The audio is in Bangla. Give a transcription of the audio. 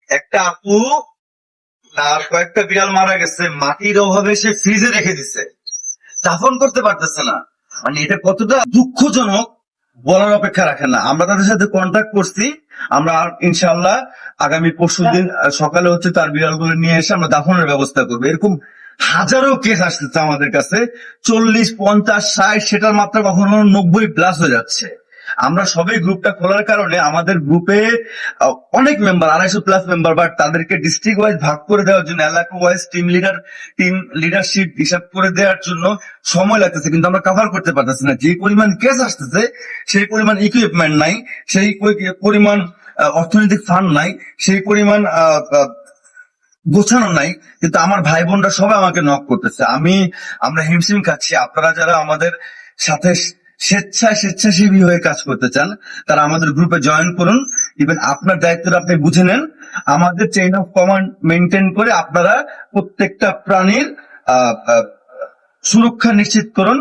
একটা আপু তার কয়েকটা বিড়াল মারা গেছে, মাটির অভাবে সে ফ্রিজে রেখে দিছে, দাফন করতে পারতেছে না। মানে এটা কতটা দুঃখজনক বলার অপেক্ষা রাখে না। আমরা তাদের সাথে কন্ট্যাক্ট করছি, আমরা ইনশাআল্লাহ আগামী পরশুদিন সকালে হচ্ছে তার বিড়ালগুলো নিয়ে এসে আমরা দাফনের ব্যবস্থা করবো। এরকম হাজারো কেস আসতেছে আমাদের কাছে, 40, 50, 60, সেটার মাত্রা কখনো 90+ হয়ে যাচ্ছে। আমরা সবাই গ্রুপটা খোলার কারণে আমাদের গ্রুপে অনেক মেম্বার, 250+ মেম্বার, বাট তাদেরকে ডিস্ট্রিক্ট ওয়াইজ ভাগ করে দেওয়ার জন্য, এলাকা ওয়াইজ টিম লিডারশিপ হিসাব করে দেওয়ার জন্য সময় লাগতেছে, কিন্তু আমরা কভার করতে পারতেছি না। যে পরিমাণ কেস আসতেছে সেই পরিমাণ ইকুইপমেন্ট নাই, সেই পরিমাণ অর্থনৈতিক ফান্ড নাই, সেই পরিমাণ গোছানো নাই। কিন্তু আমার ভাই বোনরা সবাই আমাকে নক করতেছে, আমরা হিমশিম খাচ্ছি। আপনারা যারা আমাদের সাথে স্বেচ্ছাসেবী হয়ে কাজ করতে চান, তারা আমাদের গ্রুপে জয়েন করুন। ইভেন আপনার দায়িত্বটা আপনি বুঝে নেন, আমাদের চেইন অফ কমান্ড মেনটেন করে আপনারা প্রত্যেকটা প্রাণীর সুরক্ষা নিশ্চিত করুন।